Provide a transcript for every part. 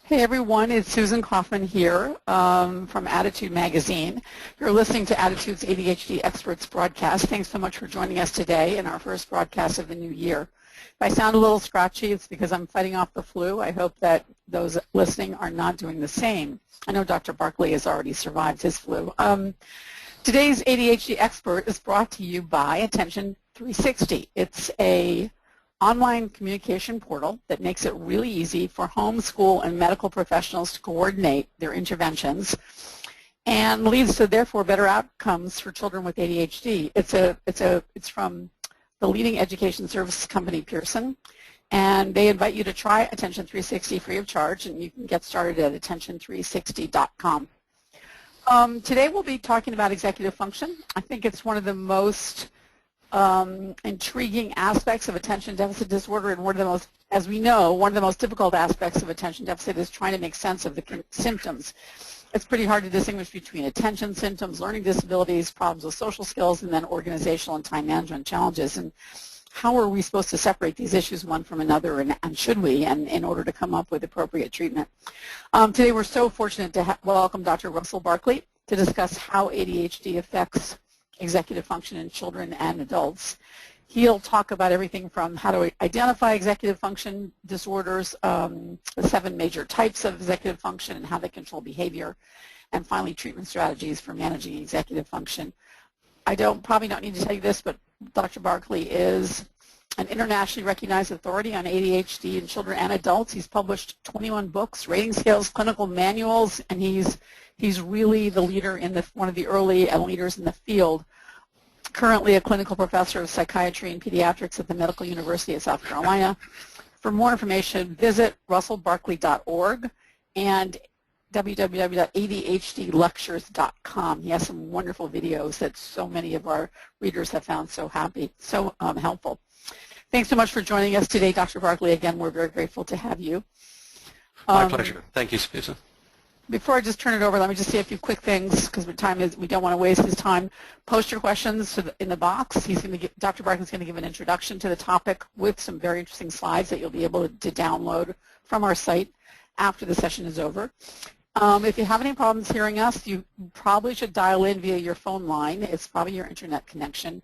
Hey everyone, it's Susan Kaufman here from Attitude Magazine. You're listening to Attitude's ADHD Experts broadcast. Thanks so much for joining us today in our first broadcast of the new year. If I sound a little scratchy, it's because I'm fighting off the flu. I hope that those listening are not doing the same. I know Dr. Barkley has already survived his flu. Today's ADHD Expert is brought to you by Attention 360. It's a online communication portal that makes it really easy for home, school, and medical professionals to coordinate their interventions and leads to, therefore, better outcomes for children with ADHD. It's from the leading education services company, Pearson, and they invite you to try Attention 360 free of charge, and you can get started at attention360.com. Today we'll be talking about executive function. I think it's one of the most intriguing aspects of attention deficit disorder, and one of the most, as we know, one of the most difficult aspects of attention deficit is trying to make sense of the symptoms. It's pretty hard to distinguish between attention symptoms, learning disabilities, problems with social skills, and then organizational and time management challenges. And how are we supposed to separate these issues one from another, and should we, and in order to come up with appropriate treatment? Today we're so fortunate to welcome Dr. Russell Barkley to discuss how ADHD affects executive function in children and adults. He'll talk about everything from how to identify executive function disorders, the 7 major types of executive function and how they control behavior, and finally treatment strategies for managing executive function. I probably don't need to tell you this, but Dr. Barkley is an internationally recognized authority on ADHD in children and adults. He's published 21 books, rating scales, clinical manuals, and he's really the leader in one of the early leaders in the field. Currently a clinical professor of psychiatry and pediatrics at the Medical University of South Carolina. For more information, visit russellbarkley.org and www.adhdlectures.com. He has some wonderful videos that so many of our readers have found so helpful. Thanks so much for joining us today, Dr. Barkley. Again, we're very grateful to have you. My pleasure. Thank you, Susan. Before I just turn it over, let me just say a few quick things because we don't want to waste his time. Post your questions in the box. Dr. Barkley's going to give an introduction to the topic with some very interesting slides that you'll be able to download from our site after the session is over. If you have any problems hearing us, you probably should dial in via your phone line. It's probably your internet connection.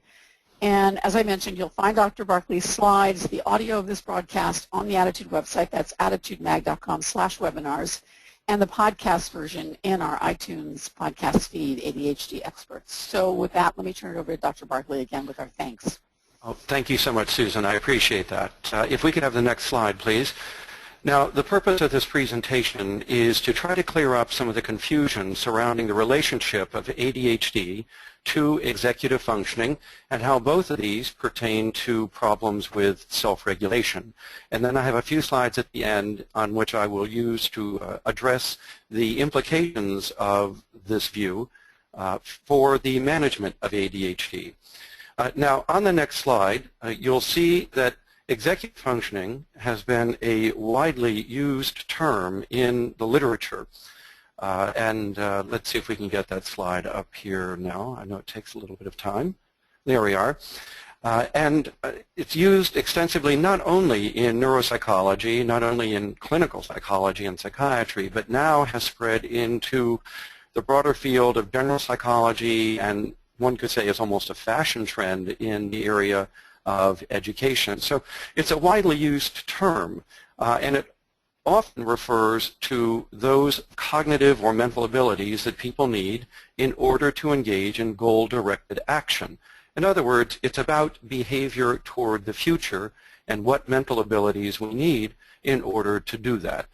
And as I mentioned, you'll find Dr. Barkley's slides, the audio of this broadcast on the Attitude website. That's attitudemag.com/webinars. And the podcast version in our iTunes podcast feed, ADHD Experts. So with that, let me turn it over to Dr. Barkley again with our thanks. Oh, thank you so much, Susan. I appreciate that. If we could have the next slide, please. Now, the purpose of this presentation is to try to clear up some of the confusion surrounding the relationship of ADHD to executive functioning and how both of these pertain to problems with self-regulation. And then I have a few slides at the end on which I will use to address the implications of this view for the management of ADHD. Now, on the next slide, you'll see that executive functioning has been a widely used term in the literature. Let's see if we can get that slide up here now. I know it takes a little bit of time. There we are. It's used extensively not only in neuropsychology, not only in clinical psychology and psychiatry, but now has spread into the broader field of general psychology, and one could say is almost a fashion trend in the area of education. So it's a widely used term, and it often refers to those cognitive or mental abilities that people need in order to engage in goal-directed action. In other words, it's about behavior toward the future and what mental abilities we need in order to do that.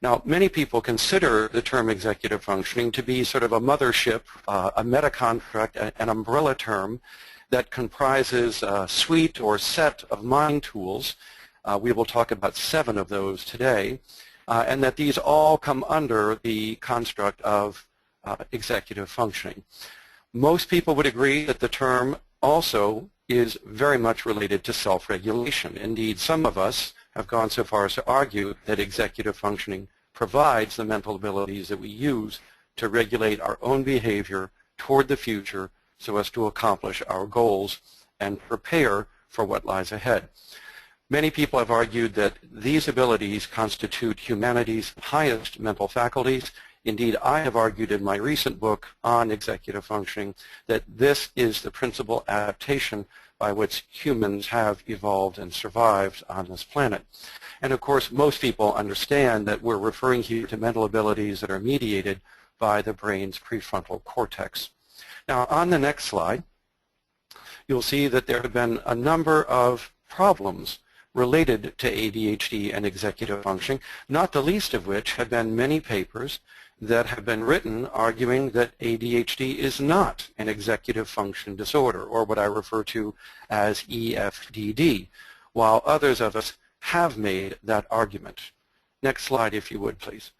Now, many people consider the term executive functioning to be sort of a mothership, a meta-construct, an umbrella term that comprises a suite or set of mind tools. We will talk about 7 of those today, and that these all come under the construct of executive functioning. Most people would agree that the term also is very much related to self-regulation. Indeed, some of us have gone so far as to argue that executive functioning provides the mental abilities that we use to regulate our own behavior toward the future so as to accomplish our goals and prepare for what lies ahead. Many people have argued that these abilities constitute humanity's highest mental faculties. Indeed, I have argued in my recent book on executive functioning that this is the principal adaptation by which humans have evolved and survived on this planet. And of course, most people understand that we're referring here to mental abilities that are mediated by the brain's prefrontal cortex. Now, on the next slide, you'll see that there have been a number of problems related to ADHD and executive functioning, not the least of which have been many papers that have been written arguing that ADHD is not an executive function disorder, or what I refer to as EFDD, while others of us have made that argument. Next slide, if you would, please.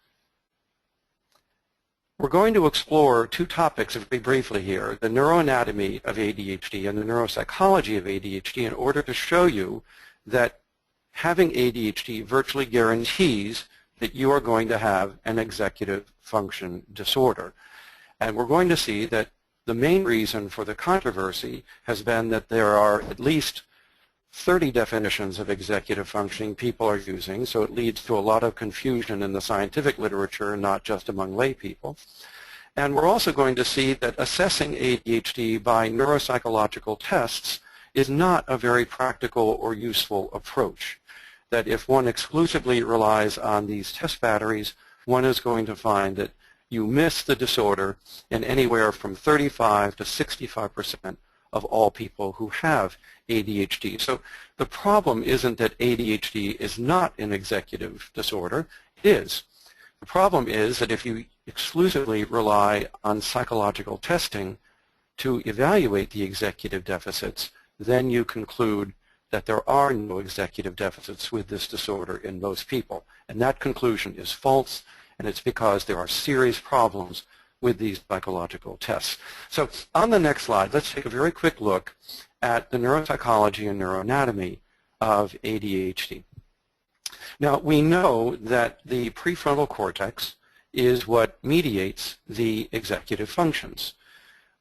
We're going to explore two topics very briefly here, the neuroanatomy of ADHD and the neuropsychology of ADHD, in order to show you that having ADHD virtually guarantees that you are going to have an executive function disorder. And we're going to see that the main reason for the controversy has been that there are at least 30 definitions of executive functioning people are using, so it leads to a lot of confusion in the scientific literature, not just among lay people. And we're also going to see that assessing ADHD by neuropsychological tests is not a very practical or useful approach. That if one exclusively relies on these test batteries, one is going to find that you miss the disorder in anywhere from 35 to 65% of all people who have ADHD. So the problem isn't that ADHD is not an executive disorder. It is. The problem is that if you exclusively rely on psychological testing to evaluate the executive deficits, then you conclude that there are no executive deficits with this disorder in most people. And that conclusion is false, and it's because there are serious problems with these psychological tests. So on the next slide, let's take a very quick look at the neuropsychology and neuroanatomy of ADHD. Now, we know that the prefrontal cortex is what mediates the executive functions.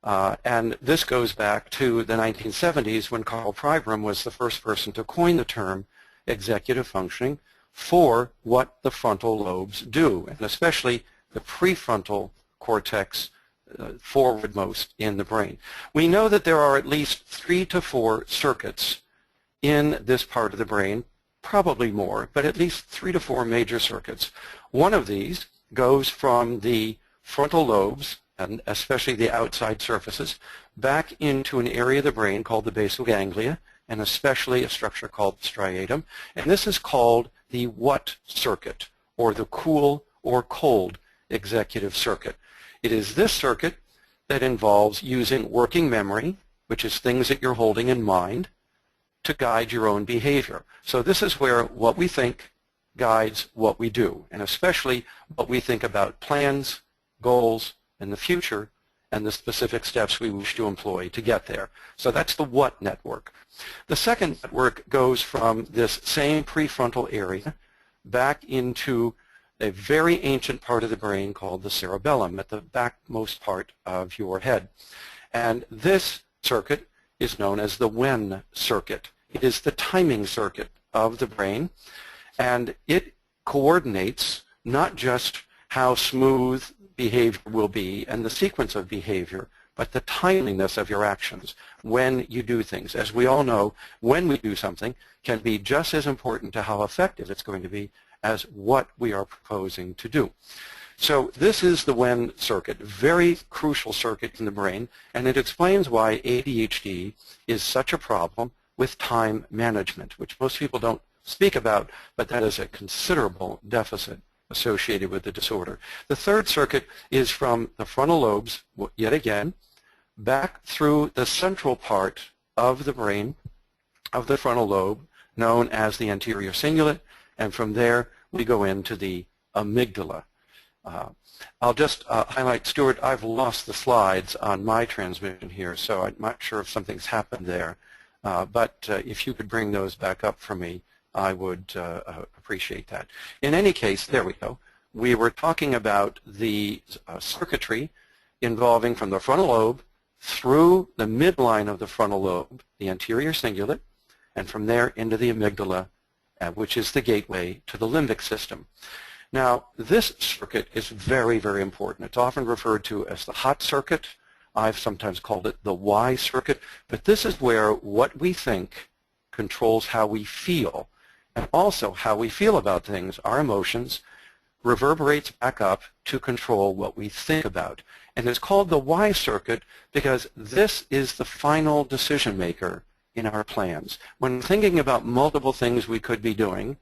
And this goes back to the 1970s when Carl Pribram was the first person to coin the term executive functioning for what the frontal lobes do, and especially the prefrontal cortex forwardmost in the brain. We know that there are at least 3 to 4 circuits in this part of the brain, probably more, but at least 3 to 4 major circuits. One of these goes from the frontal lobes, and especially the outside surfaces, back into an area of the brain called the basal ganglia, and especially a structure called the striatum. And this is called the what circuit, or the cool or cold executive circuit. It is this circuit that involves using working memory, which is things that you're holding in mind, to guide your own behavior. So this is where what we think guides what we do, and especially what we think about plans, goals, in the future, and the specific steps we wish to employ to get there. So that's the what network. The second network goes from this same prefrontal area back into a very ancient part of the brain called the cerebellum, at the backmost part of your head. And this circuit is known as the when circuit. It is the timing circuit of the brain, and it coordinates not just how smooth behavior will be and the sequence of behavior, but the timeliness of your actions when you do things. As we all know, when we do something can be just as important to how effective it's going to be as what we are proposing to do. So this is the when circuit, very crucial circuit in the brain, and it explains why ADHD is such a problem with time management, which most people don't speak about, but that is a considerable deficit associated with the disorder. The third circuit is from the frontal lobes, yet again, back through the central part of the brain, of the frontal lobe, known as the anterior cingulate, and from there we go into the amygdala. I'll just highlight, Stuart, I've lost the slides on my transmission here, so I'm not sure if something's happened there, but if you could bring those back up for me, I would appreciate that. In any case, there we go. We were talking about the circuitry involving from the frontal lobe through the midline of the frontal lobe, the anterior cingulate, and from there into the amygdala which is the gateway to the limbic system. Now, this circuit is very, very important. It's often referred to as the hot circuit. I've sometimes called it the Y circuit, but this is where what we think controls how we feel, and also how we feel about things, our emotions, reverberates back up to control what we think about. And it's called the Y circuit because this is the final decision maker in our plans. When thinking about multiple things we could be doing,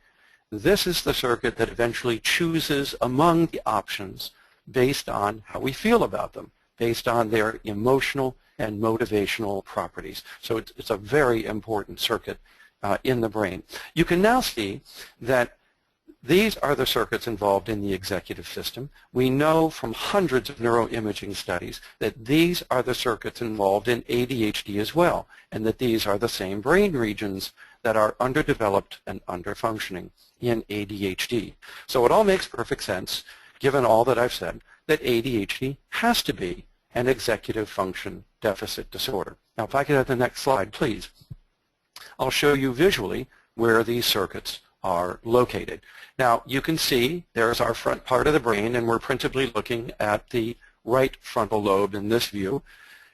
this is the circuit that eventually chooses among the options based on how we feel about them, based on their emotional and motivational properties. So it's a very important circuit in the brain. You can now see that these are the circuits involved in the executive system. We know from hundreds of neuroimaging studies that these are the circuits involved in ADHD as well, and that these are the same brain regions that are underdeveloped and underfunctioning in ADHD. So it all makes perfect sense, given all that I've said, that ADHD has to be an executive function deficit disorder. Now, if I could have the next slide, please. I'll show you visually where these circuits are located. Now, you can see there's our front part of the brain, and we're principally looking at the right frontal lobe in this view.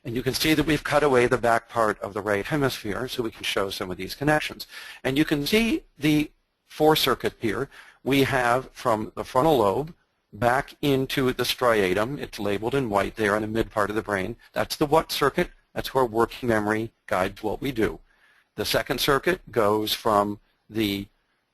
And you can see that we've cut away the back part of the right hemisphere so we can show some of these connections. And you can see the four-circuit here. We have from the frontal lobe back into the striatum. It's labeled in white there in the mid part of the brain. That's the what circuit. That's where working memory guides what we do. The second circuit goes from the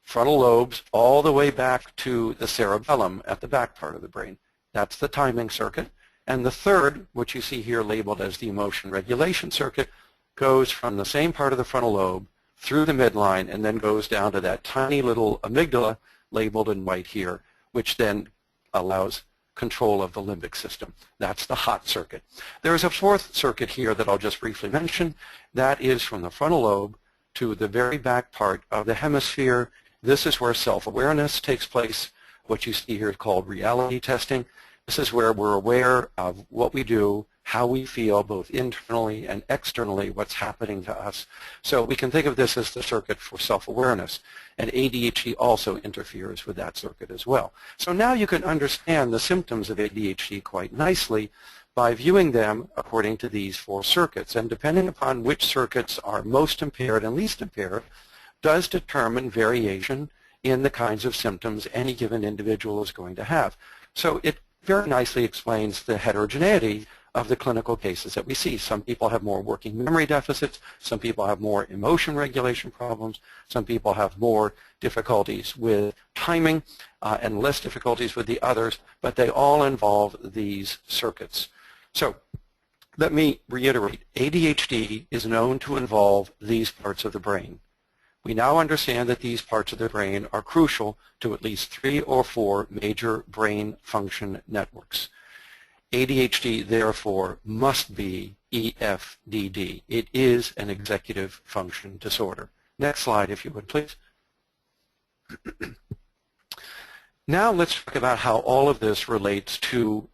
frontal lobes all the way back to the cerebellum at the back part of the brain. That's the timing circuit. And the third, which you see here labeled as the emotion regulation circuit, goes from the same part of the frontal lobe through the midline and then goes down to that tiny little amygdala labeled in white here, which then allows control of the limbic system. That's the hot circuit. There's a fourth circuit here that I'll just briefly mention. That is from the frontal lobe to the very back part of the hemisphere. This is where self-awareness takes place. What you see here is called reality testing. This is where we're aware of what we do, how we feel, both internally and externally, what's happening to us. So we can think of this as the circuit for self-awareness. And ADHD also interferes with that circuit as well. So now you can understand the symptoms of ADHD quite nicely by viewing them according to these four circuits. And depending upon which circuits are most impaired and least impaired, does determine variation in the kinds of symptoms any given individual is going to have. So it very nicely explains the heterogeneity of the clinical cases that we see. Some people have more working memory deficits, some people have more emotion regulation problems, some people have more difficulties with timing and less difficulties with the others, but they all involve these circuits. So let me reiterate, ADHD is known to involve these parts of the brain. We now understand that these parts of the brain are crucial to at least 3 or 4 major brain function networks. ADHD, therefore, must be EFDD. It is an executive function disorder. Next slide, if you would, please. Now let's talk about how all of this relates to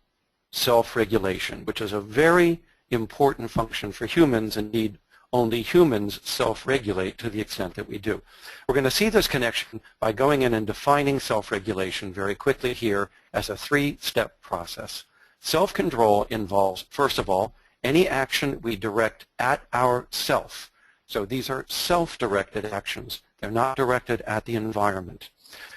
self-regulation, which is a very important function for humans. Indeed, only humans self-regulate to the extent that we do. We're going to see this connection by going in and defining self-regulation very quickly here as a 3-step process. Self-control involves, first of all, any action we direct at ourself. So these are self-directed actions. They're not directed at the environment.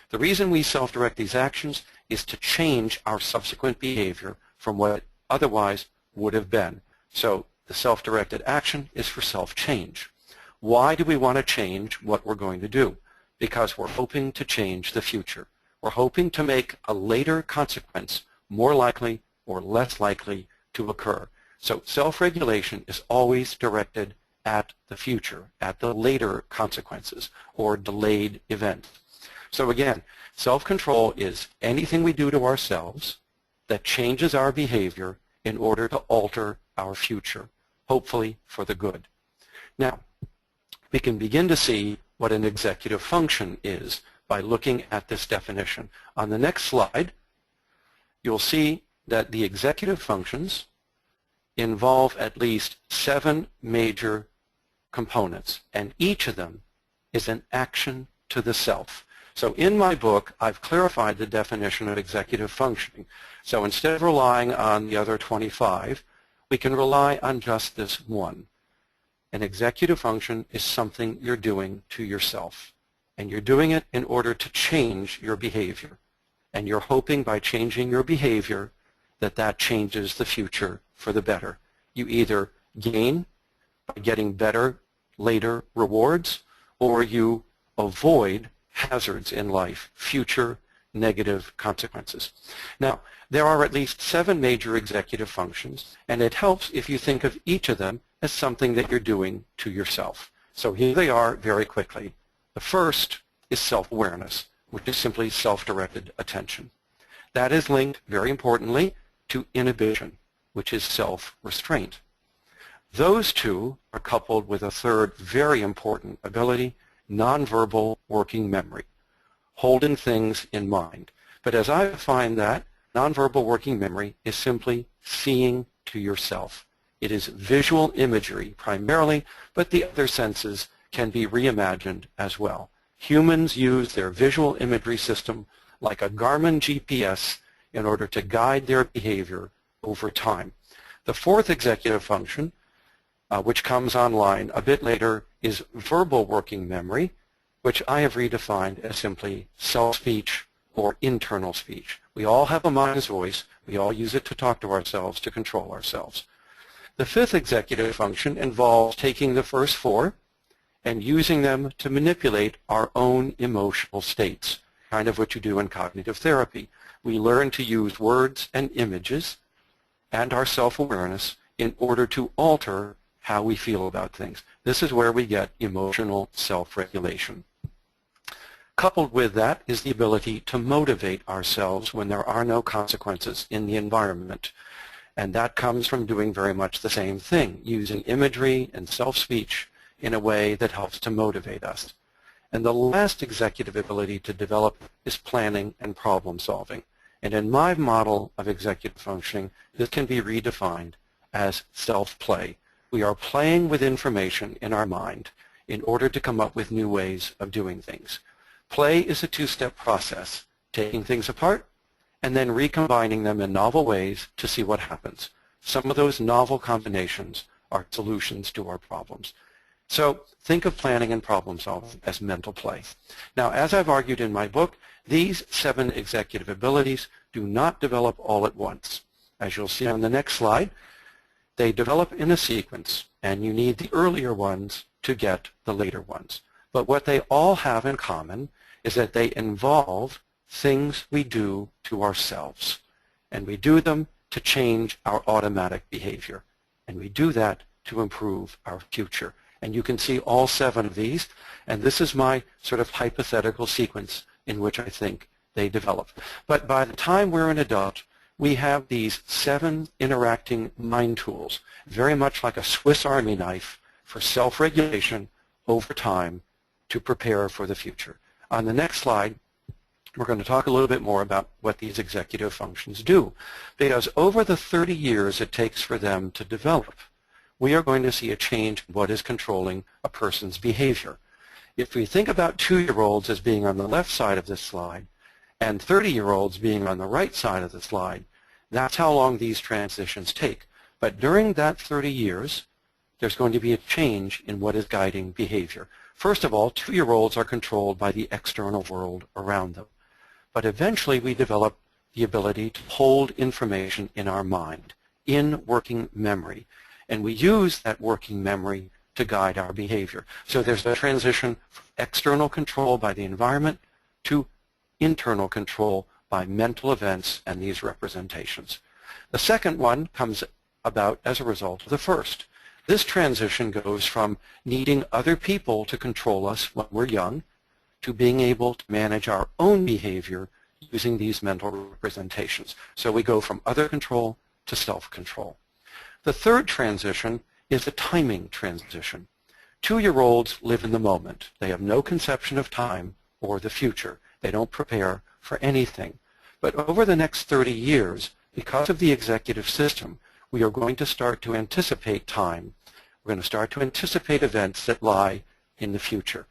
The reason we self-direct these actions is to change our subsequent behavior from what it otherwise would have been. So the self-directed action is for self-change. Why do we want to change what we're going to do? Because we're hoping to change the future. We're hoping to make a later consequence more likely or less likely to occur. So self-regulation is always directed at the future, at the later consequences or delayed events. So again, self-control is anything we do to ourselves that changes our behavior in order to alter our future, hopefully for the good. Now, we can begin to see what an executive function is by looking at this definition. On the next slide, you'll see that the executive functions involve at least 7 major components, and each of them is an action to the self. So in my book, I've clarified the definition of executive functioning. So instead of relying on the other 25, we can rely on just this one. An executive function is something you're doing to yourself. And you're doing it in order to change your behavior. And you're hoping by changing your behavior that that changes the future for the better. You either gain by getting better later rewards, or you avoid hazards in life, future negative consequences. Now, there are at least 7 major executive functions, and it helps if you think of each of them as something that you're doing to yourself. So here they are very quickly. The first is self-awareness, which is simply self-directed attention. That is linked, very importantly, to inhibition, which is self-restraint. Those two are coupled with a third very important ability, nonverbal working memory, holding things in mind. But as I find that, nonverbal working memory is simply seeing to yourself. It is visual imagery primarily, but the other senses can be reimagined as well. Humans use their visual imagery system like a Garmin GPS in order to guide their behavior over time. The fourth executive function, which comes online a bit later, is verbal working memory, which I have redefined as simply self-speech or internal speech. We all have a mind's voice. We all use it to talk to ourselves, to control ourselves. The fifth executive function involves taking the first 4 and using them to manipulate our own emotional states, kind of what you do in cognitive therapy. We learn to use words and images and our self-awareness in order to alter how we feel about things. This is where we get emotional self-regulation. Coupled with that is the ability to motivate ourselves when there are no consequences in the environment. And that comes from doing very much the same thing, using imagery and self-speech in a way that helps to motivate us. And the last executive ability to develop is planning and problem solving. And in my model of executive functioning, this can be redefined as self-play. We are playing with information in our mind in order to come up with new ways of doing things. Play is a 2-step process, taking things apart and then recombining them in novel ways to see what happens. Some of those novel combinations are solutions to our problems. So think of planning and problem solving as mental play. Now, as I've argued in my book, these 7 executive abilities do not develop all at once. As you'll see on the next slide, they develop in a sequence, and you need the earlier ones to get the later ones. But what they all have in common is that they involve things we do to ourselves, and we do them to change our automatic behavior, and we do that to improve our future. And you can see all 7 of these, and this is my sort of hypothetical sequence in which I think they develop. But by the time we're an adult, we have these 7 interacting mind tools, very much like a Swiss Army knife for self-regulation over time to prepare for the future. On the next slide, we're going to talk a little bit more about what these executive functions do, because over the 30 years it takes for them to develop, we are going to see a change in what is controlling a person's behavior. If we think about 2-year-olds as being on the left side of this slide and 30-year-olds being on the right side of the slide, that's how long these transitions take. But during that 30 years, there's going to be a change in what is guiding behavior. First of all, 2-year-olds are controlled by the external world around them. But eventually we develop the ability to hold information in our mind, in working memory. And we use that working memory to guide our behavior. So there's a transition from external control by the environment to internal control by mental events and these representations. The second one comes about as a result of the first. This transition goes from needing other people to control us when we're young to being able to manage our own behavior using these mental representations. So we go from other control to self-control. The third transition is a timing transition. 2-year-olds live in the moment. They have no conception of time or the future. They don't prepare for anything. But over the next 30 years, because of the executive system, we are going to start to anticipate time. We're going to start to anticipate events that lie in the future.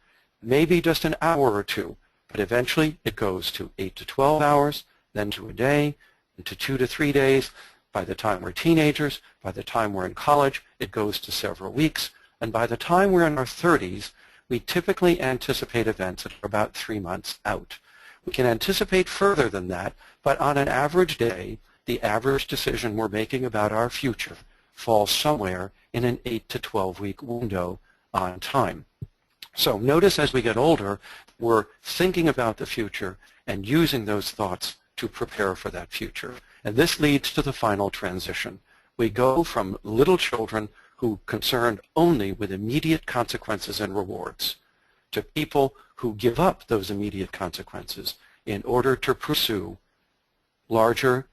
maybe just an hour or two, but eventually it goes to 8 to 12 hours, then to a day, and to 2 to 3 days. By the time we're teenagers, by the time we're in college, it goes to several weeks, and by the time we're in our 30s, we typically anticipate events that are about 3 months out. We can anticipate further than that, but on an average day, the average decision we're making about our future falls somewhere in an 8 to 12-week window on time. So notice as we get older, we're thinking about the future and using those thoughts to prepare for that future. And this leads to the final transition. We go from little children who concerned only with immediate consequences and rewards to people who give up those immediate consequences in order to pursue larger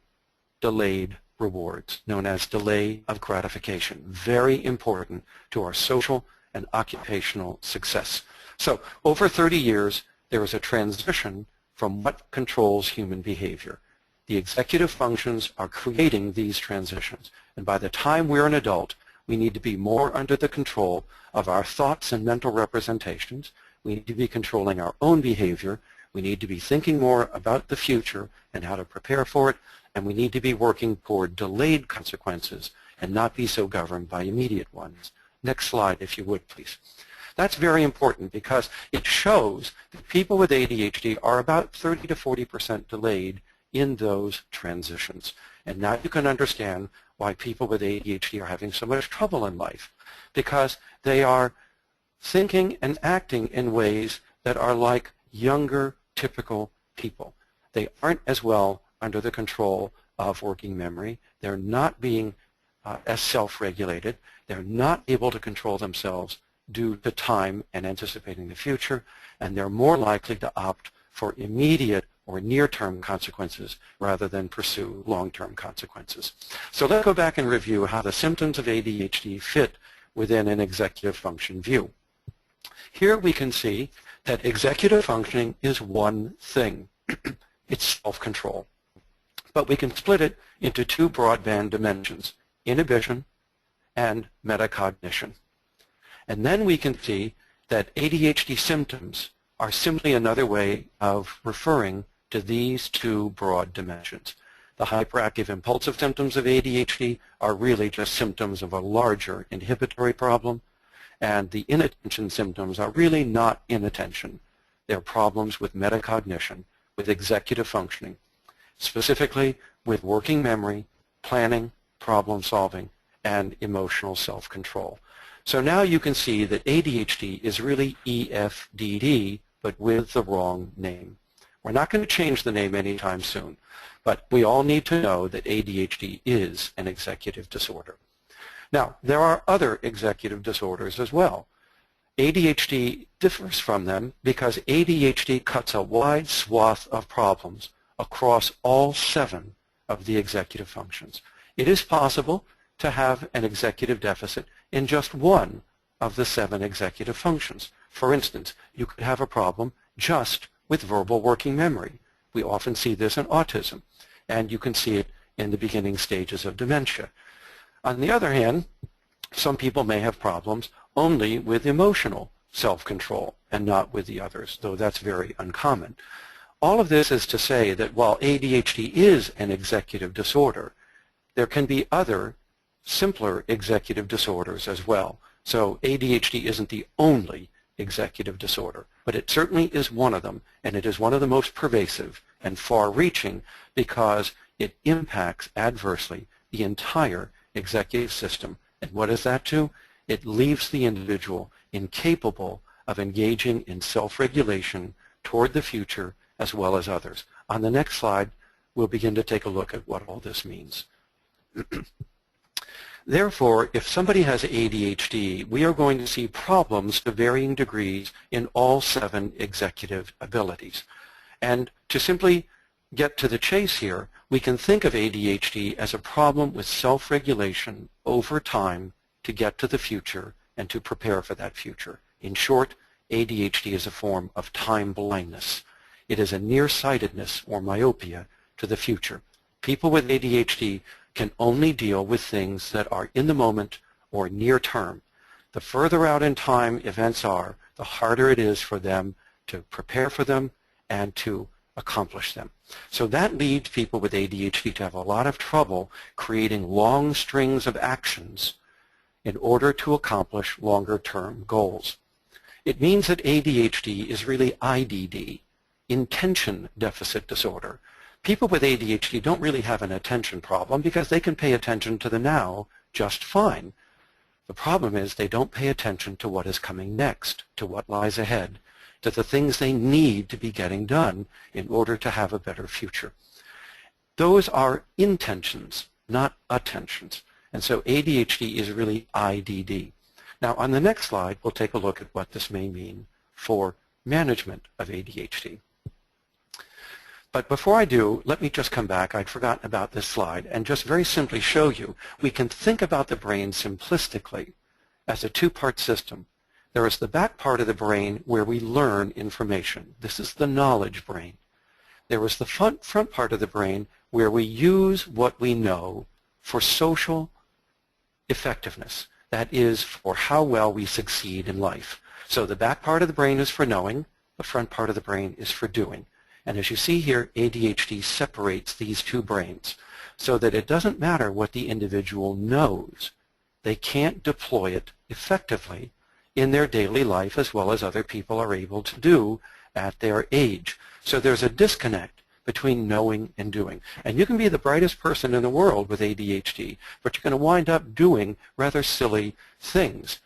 delayed rewards, known as delay of gratification. Very important to our social and occupational success. So over 30 years, there is a transition from what controls human behavior. The executive functions are creating these transitions, and by the time we're an adult, we need to be more under the control of our thoughts and mental representations. We need to be controlling our own behavior. We need to be thinking more about the future and how to prepare for it, and we need to be working toward delayed consequences and not be so governed by immediate ones. Next slide, if you would, please. That's very important because it shows that people with ADHD are about 30 to 40% delayed in those transitions. And now you can understand why people with ADHD are having so much trouble in life, because they are thinking and acting in ways that are like younger, typical people. They aren't as well under the control of working memory. They're not being as self-regulated. They're not able to control themselves due to time and anticipating the future, and they're more likely to opt for immediate or near-term consequences rather than pursue long-term consequences. So let's go back and review how the symptoms of ADHD fit within an executive function view. Here we can see that executive functioning is one thing. It's self-control. But we can split it into two broadband dimensions, inhibition and metacognition. And then we can see that ADHD symptoms are simply another way of referring to these two broad dimensions. The hyperactive impulsive symptoms of ADHD are really just symptoms of a larger inhibitory problem, and the inattention symptoms are really not inattention. They're problems with metacognition, with executive functioning, specifically with working memory, planning, problem solving, and emotional self-control. So now you can see that ADHD is really EFDD, but with the wrong name. We're not going to change the name anytime soon, but we all need to know that ADHD is an executive disorder. Now, there are other executive disorders as well. ADHD differs from them because ADHD cuts a wide swath of problems across all 7 of the executive functions. It is possible to have an executive deficit in just one of the 7 executive functions. For instance, you could have a problem just with verbal working memory. We often see this in autism, and you can see it in the beginning stages of dementia. On the other hand, some people may have problems only with emotional self-control and not with the others, though that's very uncommon. All of this is to say that while ADHD is an executive disorder, there can be other simpler executive disorders as well. So ADHD isn't the only executive disorder, but it certainly is one of them, and it is one of the most pervasive and far-reaching because it impacts adversely the entire executive system. And what does that do? It leaves the individual incapable of engaging in self-regulation toward the future as well as others. On the next slide, we'll begin to take a look at what all this means. Therefore, if somebody has ADHD, we are going to see problems to varying degrees in all 7 executive abilities. And to simply get to the chase here, we can think of ADHD as a problem with self-regulation over time to get to the future and to prepare for that future. In short, ADHD is a form of time blindness. It is a nearsightedness or myopia to the future. People with ADHD can only deal with things that are in the moment or near term. The further out in time events are, the harder it is for them to prepare for them and to accomplish them. So that leads people with ADHD to have a lot of trouble creating long strings of actions in order to accomplish longer-term goals. It means that ADHD is really IDD, Intention Deficit Disorder. People with ADHD don't really have an attention problem because they can pay attention to the now just fine. The problem is they don't pay attention to what is coming next, to what lies ahead, to the things they need to be getting done in order to have a better future. Those are intentions, not attentions. And so ADHD is really IDD. Now on the next slide, we'll take a look at what this may mean for management of ADHD. But before I do, let me just come back. I'd forgotten about this slide and just very simply show you we can think about the brain simplistically as a two-part system. There is the back part of the brain where we learn information. This is the knowledge brain. There is the front part of the brain where we use what we know for social effectiveness. That is for how well we succeed in life. So the back part of the brain is for knowing, the front part of the brain is for doing. And as you see here, ADHD separates these two brains so that it doesn't matter what the individual knows. They can't deploy it effectively in their daily life as well as other people are able to do at their age. So there's a disconnect between knowing and doing. And you can be the brightest person in the world with ADHD, but you're going to wind up doing rather silly things.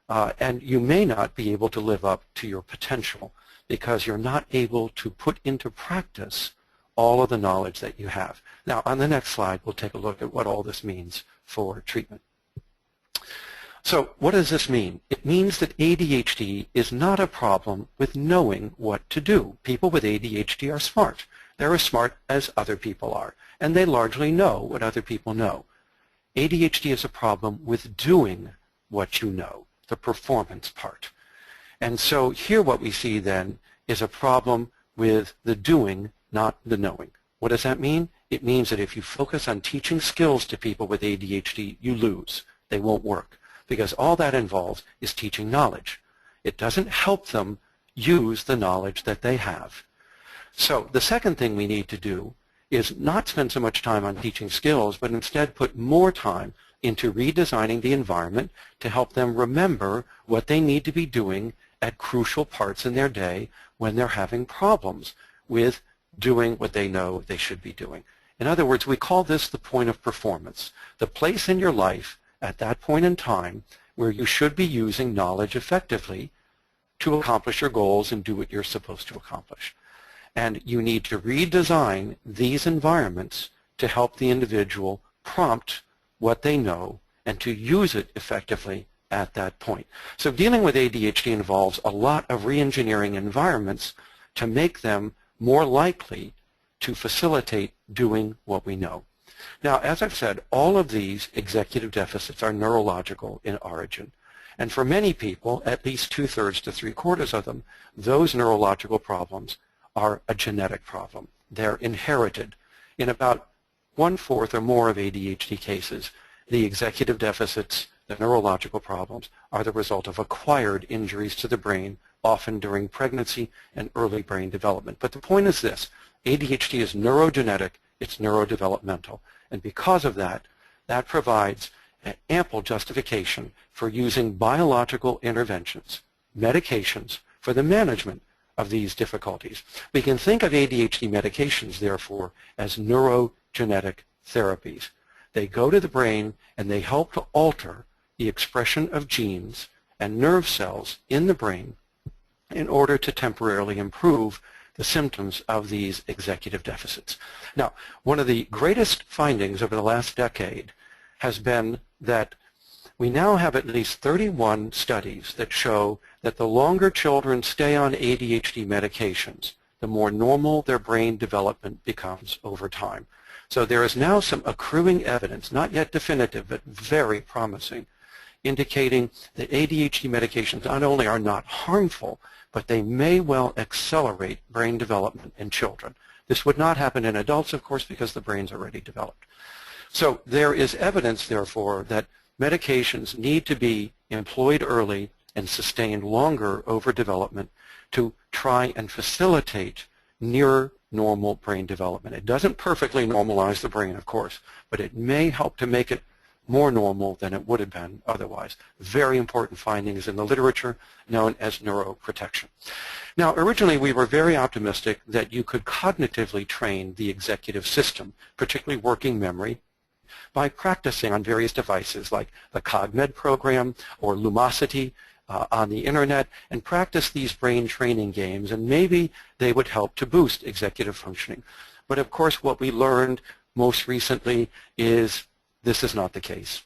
And you may not be able to live up to your potential because you're not able to put into practice all of the knowledge that you have. Now, on the next slide, we'll take a look at what all this means for treatment. So what does this mean? It means that ADHD is not a problem with knowing what to do. People with ADHD are smart. They're as smart as other people are, and they largely know what other people know. ADHD is a problem with doing what you know, the performance part. And so here what we see then is a problem with the doing, not the knowing. What does that mean? It means that if you focus on teaching skills to people with ADHD, you lose. They won't work because all that involves is teaching knowledge. It doesn't help them use the knowledge that they have. So the second thing we need to do is not spend so much time on teaching skills, but instead put more time into redesigning the environment to help them remember what they need to be doing at crucial parts in their day when they're having problems with doing what they know they should be doing. In other words, we call this the point of performance, the place in your life at that point in time where you should be using knowledge effectively to accomplish your goals and do what you're supposed to accomplish. And you need to redesign these environments to help the individual prompt what they know and to use it effectively at that point. So dealing with ADHD involves a lot of re-engineering environments to make them more likely to facilitate doing what we know. Now, as I've said, all of these executive deficits are neurological in origin. And for many people, at least 2/3 to 3/4 of them, those neurological problems are a genetic problem. They're inherited. In about 1/4 or more of ADHD cases, the executive deficits, the neurological problems, are the result of acquired injuries to the brain, often during pregnancy and early brain development. But the point is this: ADHD is neurogenetic, it's neurodevelopmental, and because of that, that provides an ample justification for using biological interventions, medications, for the management of these difficulties. We can think of ADHD medications, therefore, as neurogenetic therapies. They go to the brain and they help to alter the expression of genes and nerve cells in the brain in order to temporarily improve the symptoms of these executive deficits. Now, one of the greatest findings over the last decade has been that we now have at least 31 studies that show that the longer children stay on ADHD medications, the more normal their brain development becomes over time. So there is now some accruing evidence, not yet definitive, but very promising, indicating that ADHD medications not only are not harmful, but they may well accelerate brain development in children. This would not happen in adults, of course, because the brain's already developed. So there is evidence, therefore, that medications need to be employed early and sustained longer over development to try and facilitate near normal brain development. It doesn't perfectly normalize the brain, of course, but it may help to make it more normal than it would have been otherwise. Very important findings in the literature known as neuroprotection. Now, originally we were very optimistic that you could cognitively train the executive system, particularly working memory, by practicing on various devices like the CogMed program or Lumosity on the internet, and practice these brain training games, and maybe they would help to boost executive functioning. But of course what we learned most recently is this is not the case.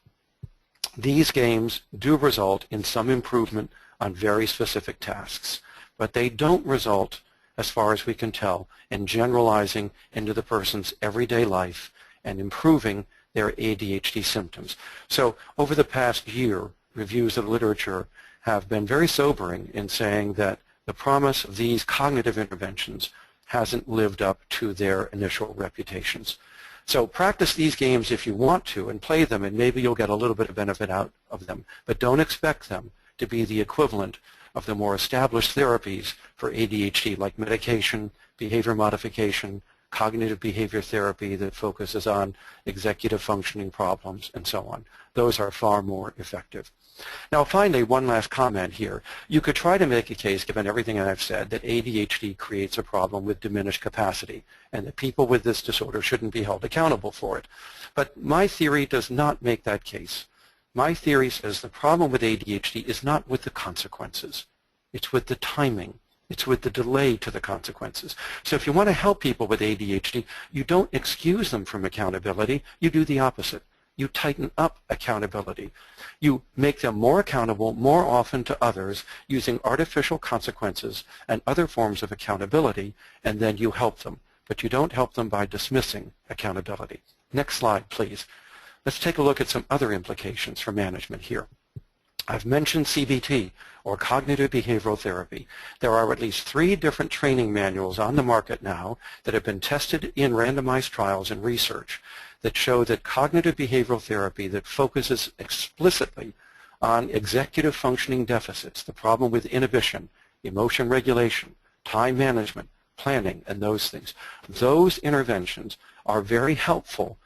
These games do result in some improvement on very specific tasks, but they don't result, as far as we can tell, in generalizing into the person's everyday life and improving their ADHD symptoms. So over the past year, reviews of literature have been very sobering in saying that the promise of these cognitive interventions hasn't lived up to their initial reputations. So practice these games if you want to and play them, and maybe you'll get a little bit of benefit out of them. But don't expect them to be the equivalent of the more established therapies for ADHD, like medication, behavior modification, cognitive behavior therapy that focuses on executive functioning problems, and so on. Those are far more effective. Now finally, one last comment here. You could try to make a case, given everything I've said, that ADHD creates a problem with diminished capacity and that people with this disorder shouldn't be held accountable for it. But my theory does not make that case. My theory says the problem with ADHD is not with the consequences. It's with the timing. It's with the delay to the consequences. So if you want to help people with ADHD, you don't excuse them from accountability. You do the opposite. You tighten up accountability. You make them more accountable more often to others using artificial consequences and other forms of accountability, and then you help them. But you don't help them by dismissing accountability. Next slide, please. Let's take a look at some other implications for management here. I've mentioned CBT, or cognitive behavioral therapy. There are at least 3 different training manuals on the market now that have been tested in randomized trials and research that show that cognitive behavioral therapy that focuses explicitly on executive functioning deficits, the problem with inhibition, emotion regulation, time management, planning, and those things, those interventions are very helpful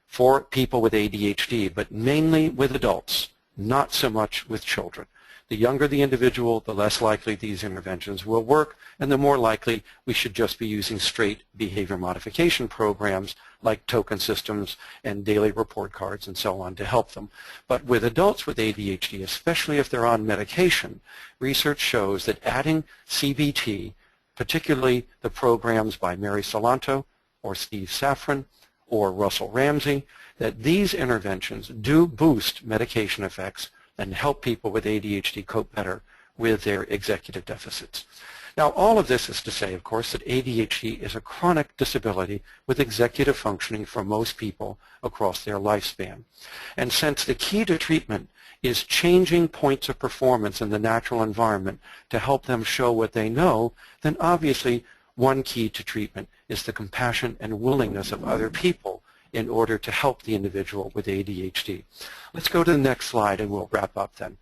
for people with ADHD, but mainly with adults, not so much with children. The younger the individual, the less likely these interventions will work, and the more likely we should just be using straight behavior modification programs like token systems and daily report cards and so on to help them. But with adults with ADHD, especially if they're on medication, research shows that adding CBT, particularly the programs by Mary Salanto or Steve Safran or Russell Ramsey, that these interventions do boost medication effects and help people with ADHD cope better with their executive deficits. Now, all of this is to say, of course, that ADHD is a chronic disability with executive functioning for most people across their lifespan. And since the key to treatment is changing points of performance in the natural environment to help them show what they know, then obviously one key to treatment is the compassion and willingness of other people in order to help the individual with ADHD. Let's go to the next slide and we'll wrap up then.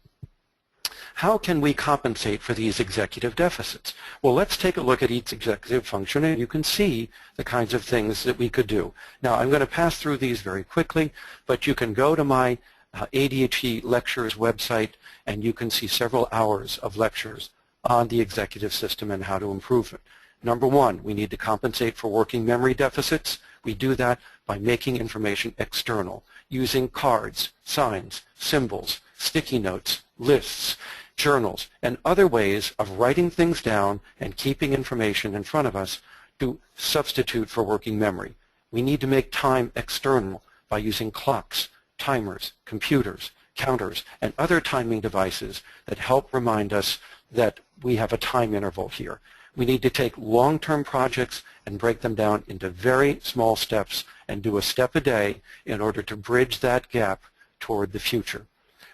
How can we compensate for these executive deficits? Well, let's take a look at each executive function, and you can see the kinds of things that we could do. Now, I'm going to pass through these very quickly, but you can go to my ADHD lectures website and you can see several hours of lectures on the executive system and how to improve it. Number 1, we need to compensate for working memory deficits. We do that by making information external, using cards, signs, symbols, sticky notes, lists, journals, and other ways of writing things down and keeping information in front of us to substitute for working memory. We need to make time external by using clocks, timers, computers, counters, and other timing devices that help remind us that we have a time interval here. We need to take long-term projects and break them down into very small steps and do a step a day in order to bridge that gap toward the future.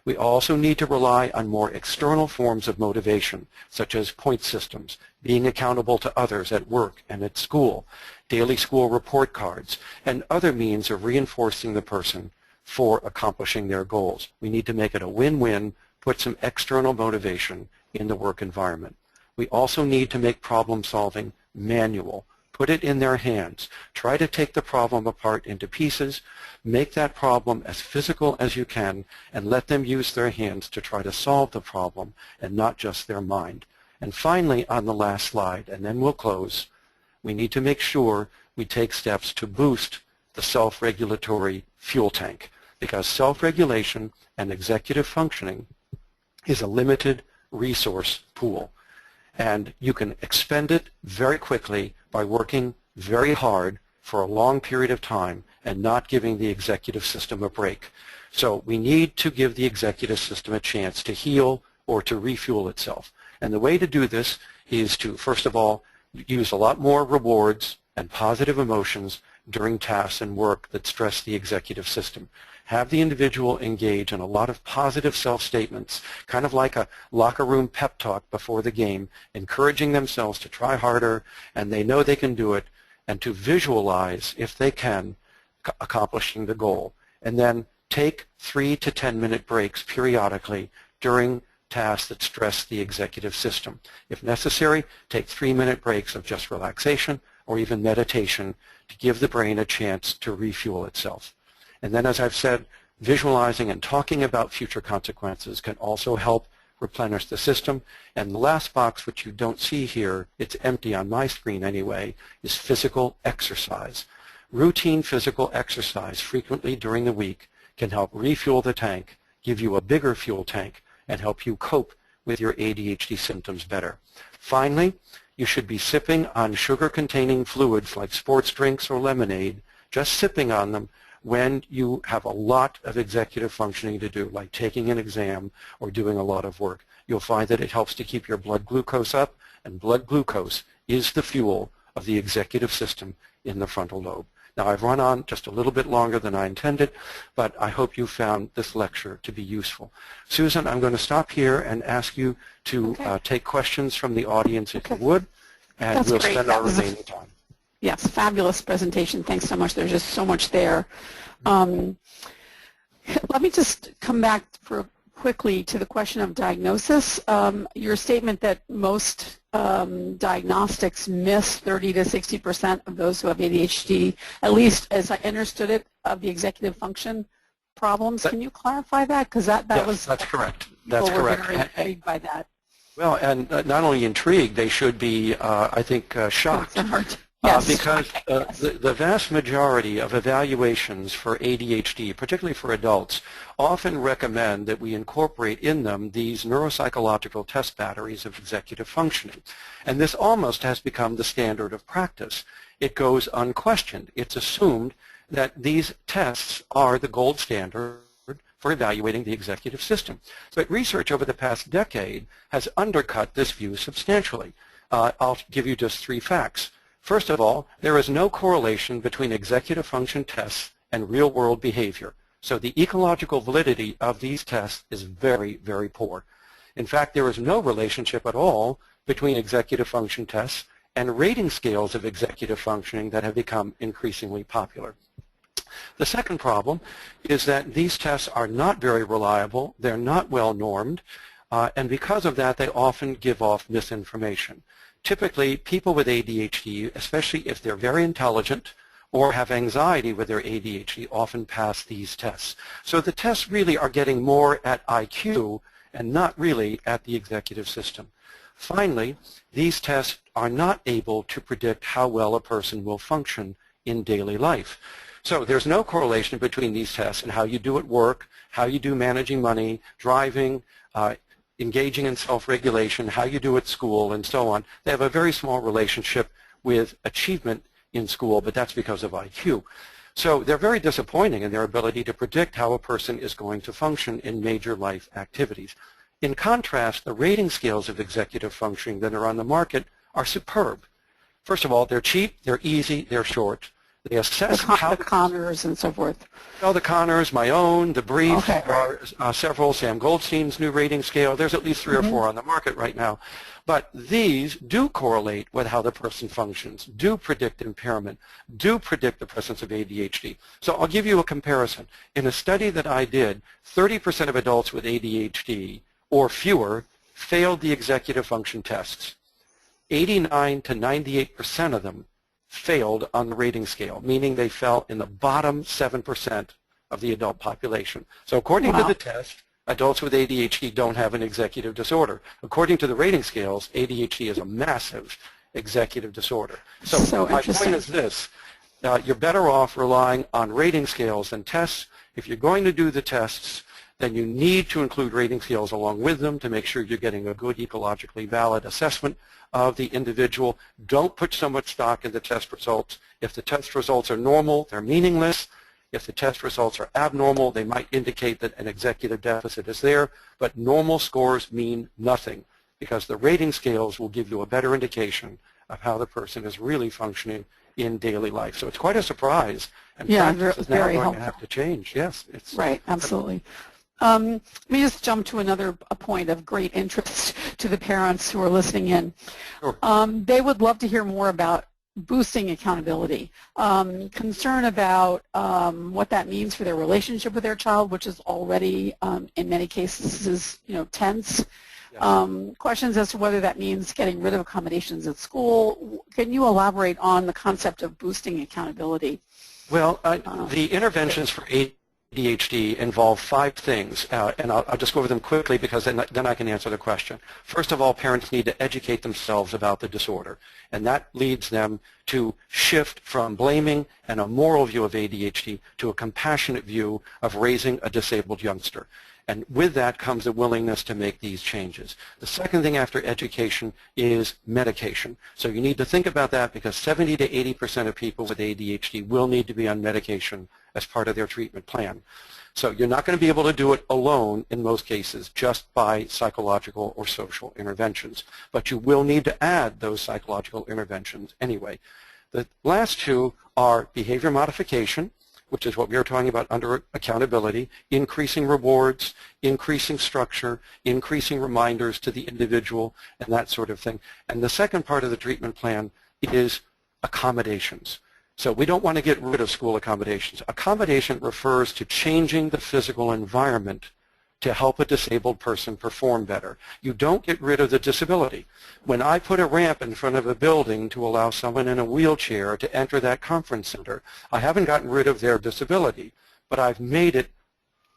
We also need to rely on more external forms of motivation, such as point systems, being accountable to others at work and at school, daily school report cards, and other means of reinforcing the person for accomplishing their goals. We need to make it a win-win put some external motivation in the work environment. We also need to make problem solving manual. Put it in their hands. Try to take the problem apart into pieces, make that problem as physical as you can, and let them use their hands to try to solve the problem and not just their mind. And finally, on the last slide, and then we'll close, we need to make sure we take steps to boost the self-regulatory fuel tank, because self-regulation and executive functioning is a limited resource pool. And you can expend it very quickly by working very hard for a long period of time and not giving the executive system a break. So we need to give the executive system a chance to heal or to refuel itself. And the way to do this is to, first of all, use a lot more rewards and positive emotions during tasks and work that stress the executive system. Have the individual engage in a lot of positive self-statements, kind of like a locker room pep talk before the game, encouraging themselves to try harder, and they know they can do it, and to visualize, if they can, accomplishing the goal. And then take 3 to 10-minute breaks periodically during tasks that stress the executive system. If necessary, take 3-minute breaks of just relaxation or even meditation to give the brain a chance to refuel itself. And then, as I've said, visualizing and talking about future consequences can also help replenish the system. And the last box, which you don't see here, it's empty on my screen anyway, is physical exercise. Routine physical exercise frequently during the week can help refuel the tank, give you a bigger fuel tank, and help you cope with your ADHD symptoms better. Finally, you should be sipping on sugar-containing fluids like sports drinks or lemonade, just sipping on them when you have a lot of executive functioning to do, like taking an exam or doing a lot of work. You'll find that it helps to keep your blood glucose up, and blood glucose is the fuel of the executive system in the frontal lobe. Now, I've run on just a little bit longer than I intended, but I hope you found this lecture to be useful. Susan, I'm going to stop here and ask you to take questions from the audience if you would, and That's we'll great. spend our remaining time. Yes, fabulous presentation. Thanks so much. There's just so much there. Let me just come back quickly to the question of diagnosis. Your statement that most diagnostics miss 30 to 60% of those who have ADHD, at least as I understood it, of the executive function problems. Can you clarify that? Because that Yes, was that's correct. That's correct. Very intrigued by that. Well, and not only intrigued, they should be, I think, shocked. Yes. Because the vast majority of evaluations for ADHD, particularly for adults, often recommend that we incorporate in them these neuropsychological test batteries of executive functioning. And this almost has become the standard of practice. It goes unquestioned. It's assumed that these tests are the gold standard for evaluating the executive system. But research over the past decade has undercut this view substantially. I'll give you just 3 facts. First of all, there is no correlation between executive function tests and real-world behavior. So the ecological validity of these tests is very, very poor. In fact, there is no relationship at all between executive function tests and rating scales of executive functioning that have become increasingly popular. The second problem is that these tests are not very reliable, they're not well normed, and because of that, they often give off misinformation. Typically, people with ADHD, especially if they're very intelligent or have anxiety with their ADHD, often pass these tests. So the tests really are getting more at IQ and not really at the executive system. Finally, these tests are not able to predict how well a person will function in daily life. So there's no correlation between these tests and how you do at work, how you do managing money, driving, engaging in self-regulation, how you do at school, and so on. They have a very small relationship with achievement in school, but that's because of IQ. So they're very disappointing in their ability to predict how a person is going to function in major life activities. In contrast, the rating scales of executive functioning that are on the market are superb. First of all, they're cheap, they're easy, they're short. They assess the Connors and so forth. Well, the Connors, my own, the Brief, there are several, Sam Goldstein's new rating scale. There's at least 3 or 4 on the market right now. But these do correlate with how the person functions, do predict impairment, do predict the presence of ADHD. So I'll give you a comparison. In a study that I did, 30% of adults with ADHD or fewer failed the executive function tests. 89 to 98% of them failed on the rating scale, meaning they fell in the bottom 7% of the adult population. So according to the test, adults with ADHD don't have an executive disorder. According to the rating scales, ADHD is a massive executive disorder. So my point is this. You're better off relying on rating scales than tests. If you're going to do the tests, then you need to include rating scales along with them to make sure you're getting a good ecologically valid assessment of the individual. Don't put so much stock in the test results. If the test results are normal, they're meaningless. If the test results are abnormal, they might indicate that an executive deficit is there, but normal scores mean nothing because the rating scales will give you a better indication of how the person is really functioning in daily life. So it's quite a surprise, and practice is now going to have to change. Yes, it's right, absolutely. Let me just jump to another point of great interest to the parents who are listening in. Sure. They would love to hear more about boosting accountability, concern about what that means for their relationship with their child, which is already in many cases tense. Yes. Questions as to whether that means getting rid of accommodations at school. Can you elaborate on the concept of boosting accountability? Well, the interventions for ADHD involve 5 things, and I'll just go over them quickly because then I can answer the question. First of all, parents need to educate themselves about the disorder, and that leads them to shift from blaming and a moral view of ADHD to a compassionate view of raising a disabled youngster. And with that comes a willingness to make these changes. The second thing after education is medication. So you need to think about that because 70 to 80% of people with ADHD will need to be on medication as part of their treatment plan. So you're not going to be able to do it alone in most cases just by psychological or social interventions. But you will need to add those psychological interventions anyway. The last 2 are behavior modification, which is what we were talking about under accountability, increasing rewards, increasing structure, increasing reminders to the individual, and that sort of thing. And the second part of the treatment plan is accommodations. So we don't want to get rid of school accommodations. Accommodation refers to changing the physical environment to help a disabled person perform better. You don't get rid of the disability. When I put a ramp in front of a building to allow someone in a wheelchair to enter that conference center, I haven't gotten rid of their disability, but I've made it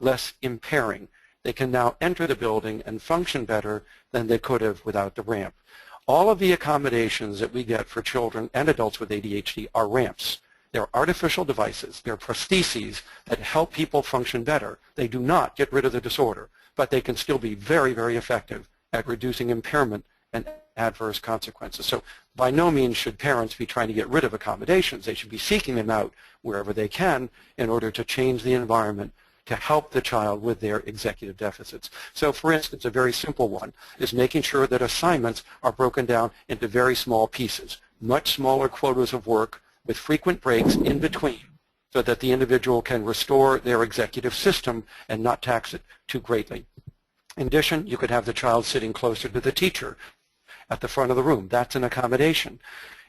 less impairing. They can now enter the building and function better than they could have without the ramp. All of the accommodations that we get for children and adults with ADHD are ramps. They're artificial devices. They're prostheses that help people function better. They do not get rid of the disorder, but they can still be very, very effective at reducing impairment and adverse consequences. So by no means should parents be trying to get rid of accommodations. They should be seeking them out wherever they can in order to change the environment to help the child with their executive deficits. So for instance, a very simple one is making sure that assignments are broken down into very small pieces, much smaller quotas of work with frequent breaks in between so that the individual can restore their executive system and not tax it too greatly. In addition, you could have the child sitting closer to the teacher at the front of the room. That's an accommodation.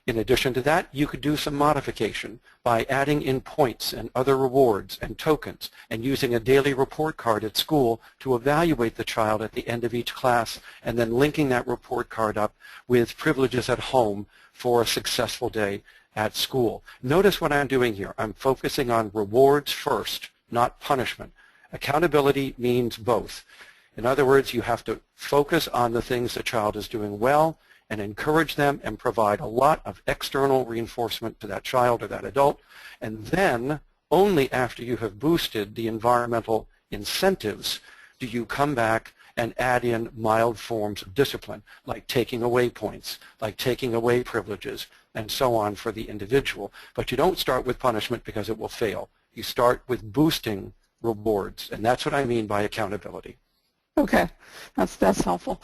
In addition to that, you could do some modification by adding in points and other rewards and tokens and using a daily report card at school to evaluate the child at the end of each class and then linking that report card up with privileges at home for a successful day at school. Notice what I'm doing here. I'm focusing on rewards first, not punishment. Accountability means both. In other words, you have to focus on the things the child is doing well and encourage them and provide a lot of external reinforcement to that child or that adult. And then, only after you have boosted the environmental incentives, do you come back and add in mild forms of discipline, like taking away points, like taking away privileges, and so on for the individual. But you don't start with punishment because it will fail. You start with boosting rewards, and that's what I mean by accountability. Okay, that's helpful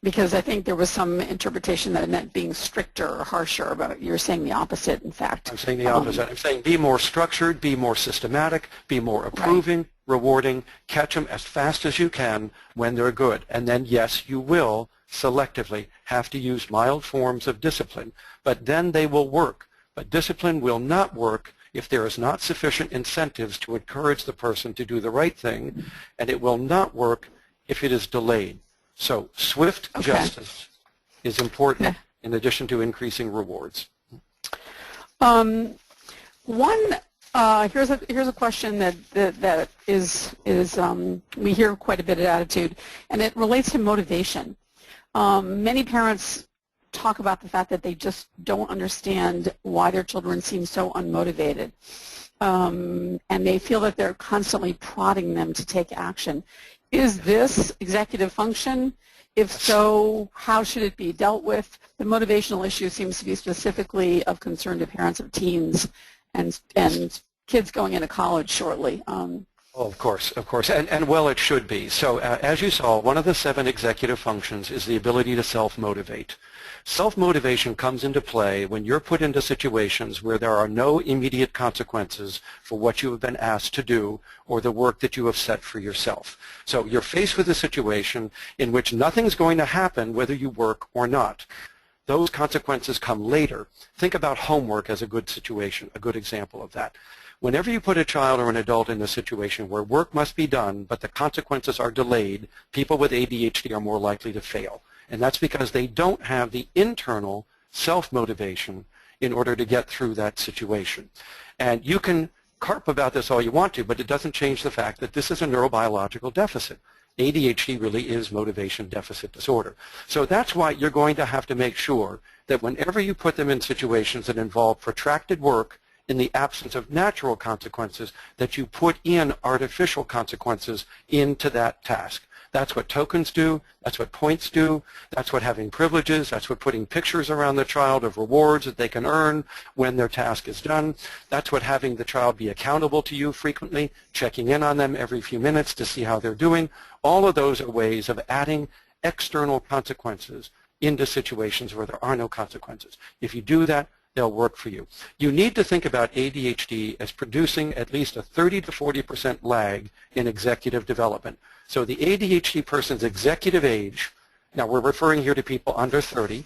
because I think there was some interpretation that it meant being stricter or harsher, but you're saying the opposite, in fact. I'm saying the opposite. I'm saying be more structured, be more systematic, be more approving, right, rewarding, catch them as fast as you can when they're good. And then, yes, you will selectively have to use mild forms of discipline, but then they will work. But discipline will not work if there is not sufficient incentives to encourage the person to do the right thing, and it will not work if it is delayed. So swift justice is important in addition to increasing rewards. Here's a question that is we hear quite a bit at Attitude, and it relates to motivation. Many parents talk about the fact that they just don't understand why their children seem so unmotivated, and they feel that they're constantly prodding them to take action. Is this executive function? If so, how should it be dealt with? The motivational issue seems to be specifically of concern to parents of teens and kids going into college shortly. Oh, of course, and well, it should be. So as you saw, one of the 7 executive functions is the ability to self-motivate. Self-motivation comes into play when you're put into situations where there are no immediate consequences for what you have been asked to do or the work that you have set for yourself. So you're faced with a situation in which nothing's going to happen whether you work or not. Those consequences come later. Think about homework as a good situation, a good example of that. Whenever you put a child or an adult in a situation where work must be done but the consequences are delayed, people with ADHD are more likely to fail. And that's because they don't have the internal self-motivation in order to get through that situation. And you can carp about this all you want to, but it doesn't change the fact that this is a neurobiological deficit. ADHD really is motivation deficit disorder. So that's why you're going to have to make sure that whenever you put them in situations that involve protracted work in the absence of natural consequences, that you put in artificial consequences into that task. That's what tokens do, that's what points do, that's what having privileges, that's what putting pictures around the child of rewards that they can earn when their task is done. That's what having the child be accountable to you frequently, checking in on them every few minutes to see how they're doing. All of those are ways of adding external consequences into situations where there are no consequences. If you do that, they'll work for you. You need to think about ADHD as producing at least a 30 to 40% lag in executive development. So the ADHD person's executive age, now we're referring here to people under 30,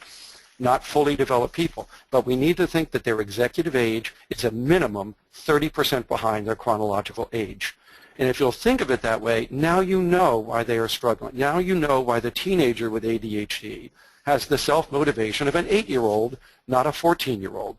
not fully developed people, but we need to think that their executive age is a minimum 30% behind their chronological age. And if you'll think of it that way, now you know why they are struggling. Now you know why the teenager with ADHD has the self-motivation of an 8-year-old, not a 14-year-old,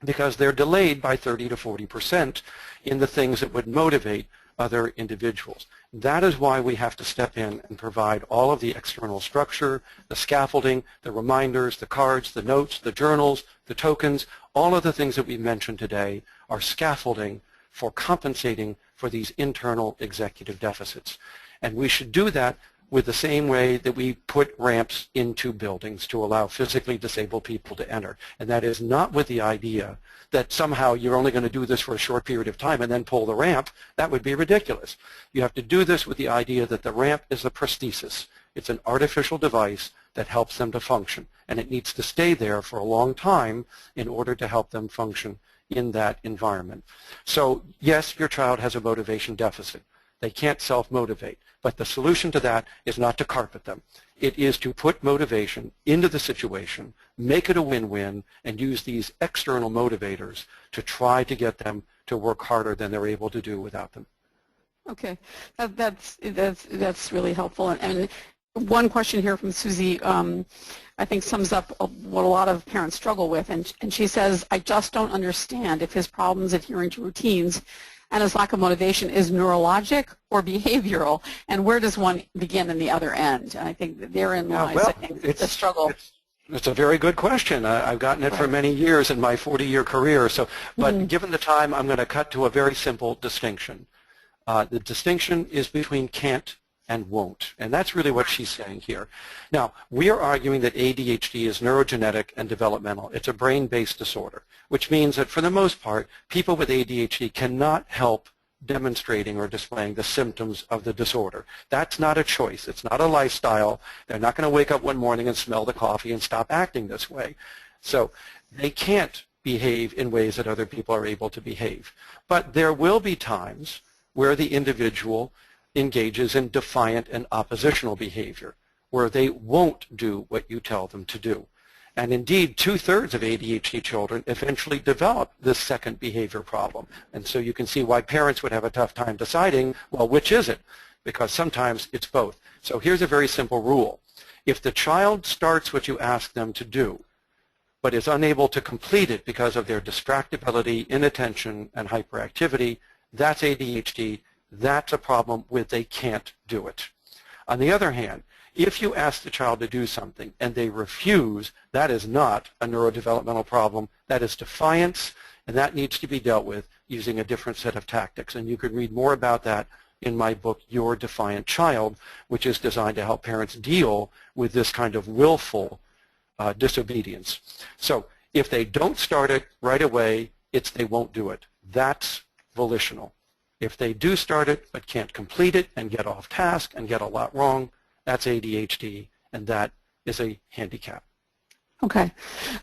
because they're delayed by 30 to 40% in the things that would motivate other individuals. That is why we have to step in and provide all of the external structure, the scaffolding, the reminders, the cards, the notes, the journals, the tokens. All of the things that we mentioned today are scaffolding for compensating for these internal executive deficits. And we should do that with the same way that we put ramps into buildings to allow physically disabled people to enter. And that is not with the idea that somehow you're only going to do this for a short period of time and then pull the ramp. That would be ridiculous. You have to do this with the idea that the ramp is a prosthesis. It's an artificial device that helps them to function. And it needs to stay there for a long time in order to help them function in that environment. So yes, your child has a motivation deficit. They can't self-motivate. But the solution to that is not to carpet them. It is to put motivation into the situation, make it a win-win, and use these external motivators to try to get them to work harder than they're able to do without them. Okay, that's really helpful. And one question here from Susie, I think sums up what a lot of parents struggle with. And she says, I just don't understand if his problems adhering to routines and his lack of motivation is neurologic or behavioral, and where does one begin in the other end? And I think that therein lies, I think, the struggle. It's a very good question. I've gotten it for many years in my 40-year career. So, but given the time, I'm going to cut to a very simple distinction. The distinction is between can't and won't, and that's really what she's saying here. Now, we are arguing that ADHD is neurogenetic and developmental. It's a brain-based disorder, which means that for the most part, people with ADHD cannot help demonstrating or displaying the symptoms of the disorder. That's not a choice. It's not a lifestyle. They're not going to wake up one morning and smell the coffee and stop acting this way. So they can't behave in ways that other people are able to behave. But there will be times where the individual engages in defiant and oppositional behavior, where they won't do what you tell them to do. And indeed, 2/3 of ADHD children eventually develop this second behavior problem. And so you can see why parents would have a tough time deciding, well, which is it? because sometimes it's both. So here's a very simple rule. If the child starts what you ask them to do, but is unable to complete it because of their distractibility, inattention, and hyperactivity, that's ADHD. That's a problem with they can't do it. On the other hand, if you ask the child to do something and they refuse, that is not a neurodevelopmental problem. That is defiance, and that needs to be dealt with using a different set of tactics. And you can read more about that in my book, Your Defiant Child, which is designed to help parents deal with this kind of willful disobedience. So if they don't start it right away, it's they won't do it. That's volitional. If they do start it but can't complete it and get off task and get a lot wrong, that's ADHD, and that is a handicap. Okay.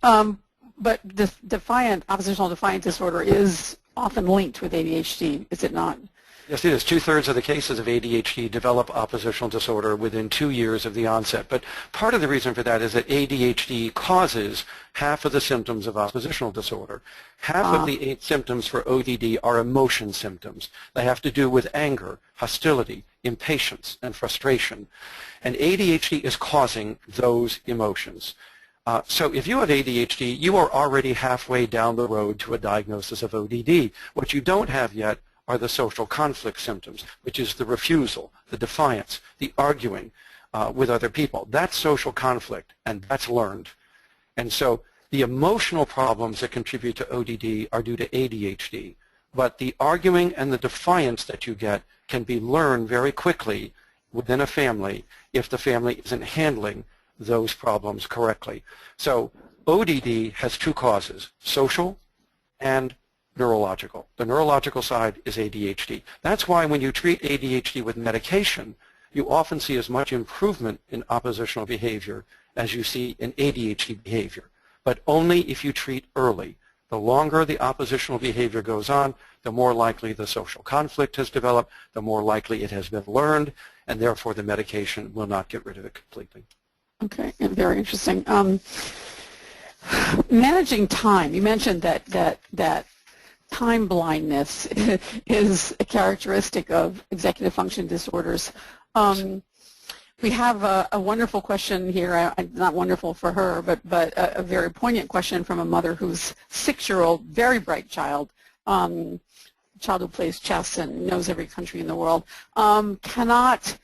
But this oppositional defiant disorder is often linked with ADHD, is it not? Yes, it is. 2/3 of the cases of ADHD develop oppositional disorder within 2 years of the onset. But part of the reason for that is that ADHD causes half of the symptoms of oppositional disorder. Half of the 8 symptoms for ODD are emotion symptoms. They have to do with anger, hostility, impatience, and frustration. And ADHD is causing those emotions. So if you have ADHD, you are already halfway down the road to a diagnosis of ODD. What you don't have yet are the social conflict symptoms, which is the refusal, the defiance, the arguing with other people. That's social conflict, and that's learned. And so the emotional problems that contribute to ODD are due to ADHD, but the arguing and the defiance that you get can be learned very quickly within a family if the family isn't handling those problems correctly. So ODD has 2 causes, social and neurological. The neurological side is ADHD. That's why when you treat ADHD with medication, you often see as much improvement in oppositional behavior as you see in ADHD behavior, but only if you treat early. The longer the oppositional behavior goes on, the more likely the social conflict has developed, the more likely it has been learned, and therefore the medication will not get rid of it completely. Okay, and very interesting. Managing time, you mentioned that time blindness is a characteristic of executive function disorders. We have a wonderful question here, not wonderful for her, but a very poignant question from a mother whose 6-year-old, very bright child, child who plays chess and knows every country in the world, cannot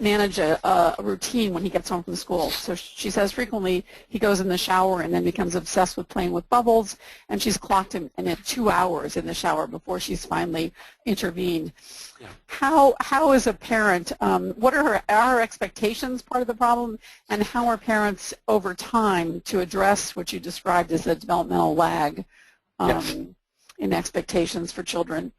manage a routine when he gets home from school. So she says frequently he goes in the shower and then becomes obsessed with playing with bubbles, and she's clocked him in at 2 hours in the shower before she's finally intervened. Yeah. How as a parent, what are her expectations part of the problem, and how are parents over time to address what you described as a developmental lag in expectations for children?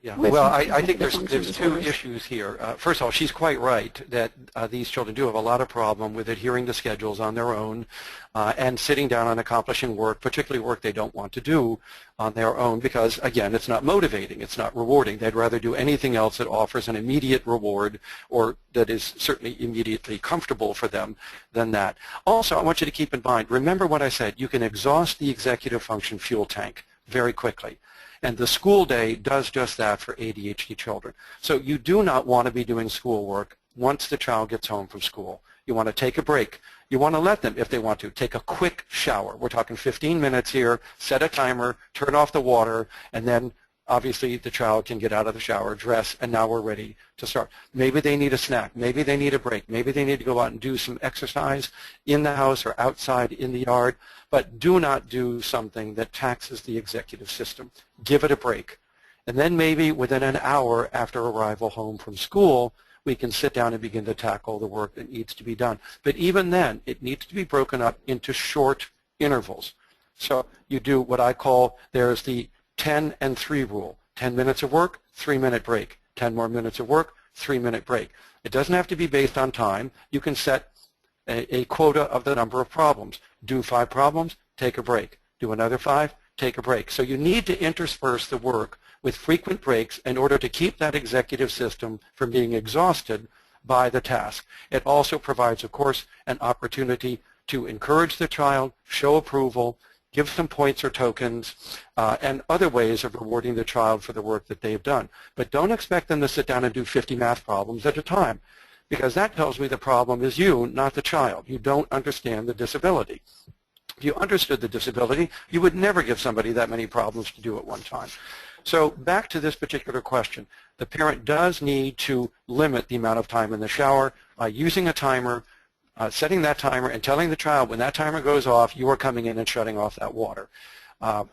Yeah, well, I think there's 2 issues here. First of all, she's quite right that these children do have a lot of problem with adhering to schedules on their own and sitting down and accomplishing work, particularly work they don't want to do on their own because, again, it's not motivating, it's not rewarding. They'd rather do anything else that offers an immediate reward or that is certainly immediately comfortable for them than that. Also, I want you to keep in mind, remember what I said, you can exhaust the executive function fuel tank very quickly. And the school day does just that for ADHD children. So you do not want to be doing schoolwork once the child gets home from school. You want to take a break. You want to let them, if they want to, take a quick shower. We're talking 15 minutes here, set a timer, turn off the water, and then obviously the child can get out of the shower, dress, and now we're ready to start. Maybe they need a snack. Maybe they need a break. Maybe they need to go out and do some exercise in the house or outside in the yard. But do not do something that taxes the executive system. Give it a break. And then maybe within an hour after arrival home from school, we can sit down and begin to tackle the work that needs to be done. But even then, it needs to be broken up into short intervals. So you do what I call, there's the 10 and 3 rule. 10 minutes of work, 3-minute break. 10 more minutes of work, 3-minute break. It doesn't have to be based on time. You can set a quota of the number of problems. Do 5 problems, take a break. Do another 5, take a break. So you need to intersperse the work with frequent breaks in order to keep that executive system from being exhausted by the task. It also provides, of course, an opportunity to encourage the child, show approval, give some points or tokens, and other ways of rewarding the child for the work that they've done. But don't expect them to sit down and do 50 math problems at a time, because that tells me the problem is you, not the child. You don't understand the disability. If you understood the disability, you would never give somebody that many problems to do at one time. So back to this particular question, the parent does need to limit the amount of time in the shower by using a timer, setting that timer and telling the child when that timer goes off, you are coming in and shutting off that water.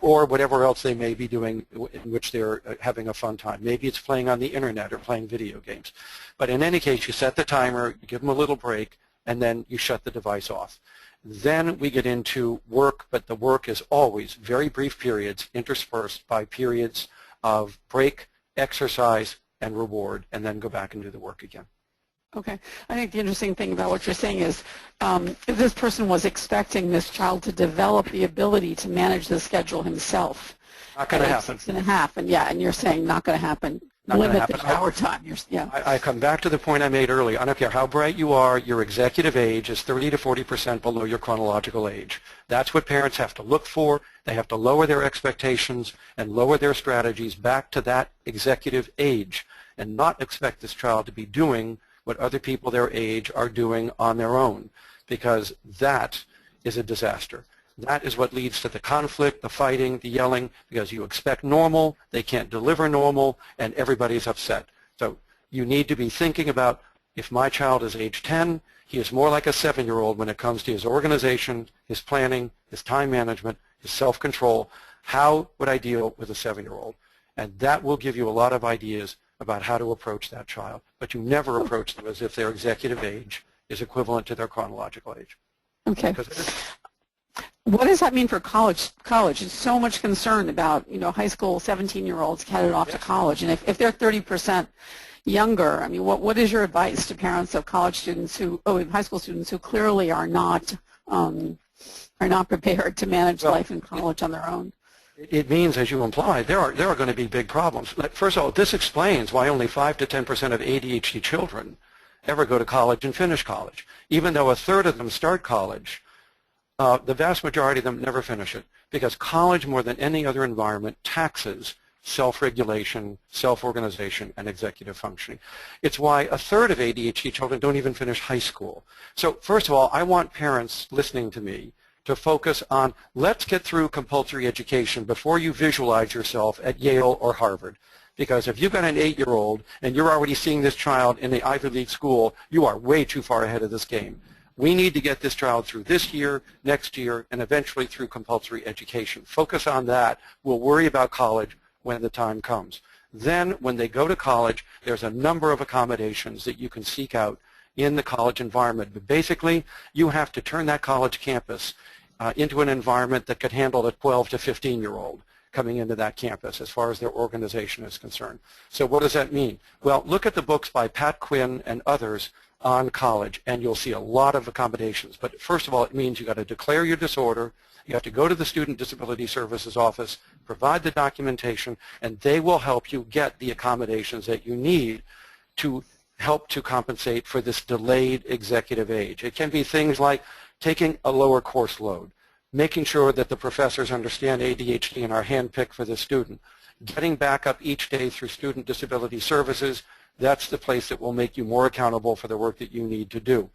Or whatever else they may be doing in which they're having a fun time. Maybe it's playing on the internet or playing video games. But in any case, you set the timer, you give them a little break, and then you shut the device off. Then we get into work, but the work is always very brief periods interspersed by periods of break, exercise, and reward, and then go back and do the work again. Okay. I think the interesting thing about what you're saying is if this person was expecting this child to develop the ability to manage the schedule himself. Not going to happen. 6.5, and yeah, and you're saying not going to happen. Limit the shower time. I come back to the point I made earlier. I don't care how bright you are, your executive age is 30 to 40% below your chronological age. That's what parents have to look for. They have to lower their expectations and lower their strategies back to that executive age and not expect this child to be doing what other people their age are doing on their own, because that is a disaster. That is what leads to the conflict, the fighting, the yelling, because you expect normal, they can't deliver normal, and everybody's upset. So you need to be thinking about, if my child is age 10, he is more like a 7-year-old when it comes to his organization, his planning, his time management, his self-control. How would I deal with a 7-year-old? And that will give you a lot of ideas about how to approach that child. But you never approach them as if their executive age is equivalent to their chronological age. Okay. What does that mean for college? There's so much concern about, high school 17-year-olds headed off to college. And if they're 30% younger, I mean, what is your advice to parents of college students high school students who clearly are not prepared to manage life in college on their own? It means, as you implied, there are going to be big problems. First of all, this explains why only 5 to 10% of ADHD children ever go to college and finish college. Even though a third of them start college, the vast majority of them never finish it, because college, more than any other environment, taxes self-regulation, self-organization, and executive functioning. It's why a third of ADHD children don't even finish high school. So first of all, I want parents listening to me to focus on, let's get through compulsory education before you visualize yourself at Yale or Harvard. Because if you've got an 8-year-old and you're already seeing this child in the Ivy League school, you are way too far ahead of this game. We need to get this child through this year, next year, and eventually through compulsory education. Focus on that. We'll worry about college when the time comes. Then when they go to college, there's a number of accommodations that you can seek out in the college environment. But basically, you have to turn that college campus into an environment that could handle a 12 to 15-year-old coming into that campus as far as their organization is concerned. So what does that mean? Well, look at the books by Pat Quinn and others on college, and you'll see a lot of accommodations. But first of all, it means you've got to declare your disorder. You have to go to the Student Disability Services office, provide the documentation, and they will help you get the accommodations that you need to help to compensate for this delayed executive age. It can be things like taking a lower course load, making sure that the professors understand ADHD and are handpicked for the student, getting back up each day through Student Disability Services. That's the place that will make you more accountable for the work that you need to do.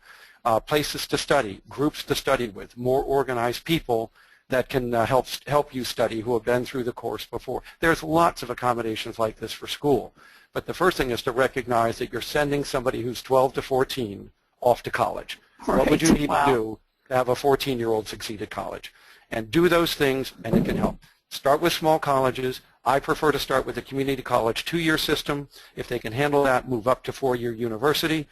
Places to study, groups to study with, more organized people that can help you study who have been through the course before. There's lots of accommodations like this for school. But the first thing is to recognize that you're sending somebody who's 12 to 14 off to college. Right. What would you need to do to have a 14-year-old succeed at college? And do those things, and it can help. Start with small colleges. I prefer to start with a community college 2-year system. If they can handle that, move up to 4-year university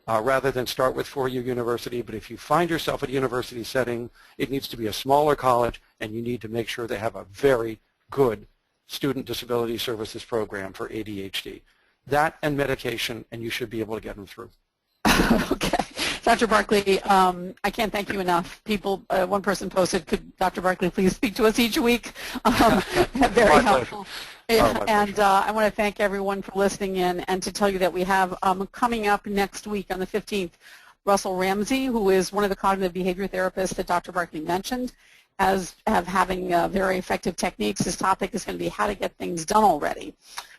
rather than start with 4-year university. But if you find yourself at a university setting, it needs to be a smaller college, and you need to make sure they have a very good Student Disability Services program for ADHD. That and medication, and you should be able to get them through. Okay. Dr. Barkley, I can't thank you enough. One person posted, could Dr. Barkley please speak to us each week? Very helpful. And I want to thank everyone for listening in, and to tell you that we have coming up next week on the 15th, Russell Ramsey, who is one of the cognitive behavior therapists that Dr. Barkley mentioned. as having very effective techniques. His topic is going to be how to get things done already,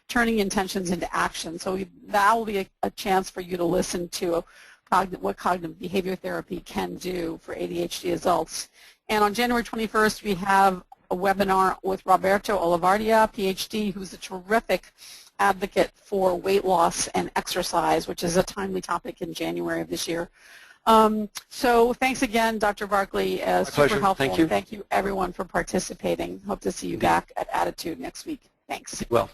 turning intentions into action. So that will be a chance for you to listen to what cognitive behavior therapy can do for ADHD adults. And on January 21st, we have a webinar with Roberto Olivardia, Ph.D., who's a terrific advocate for weight loss and exercise, which is a timely topic in January of this year. So thanks again, Dr. Barkley. Super pleasure. helpful. Thank you. And thank you, everyone, for participating. Hope to see you back at Attitude next week. Thanks. Well.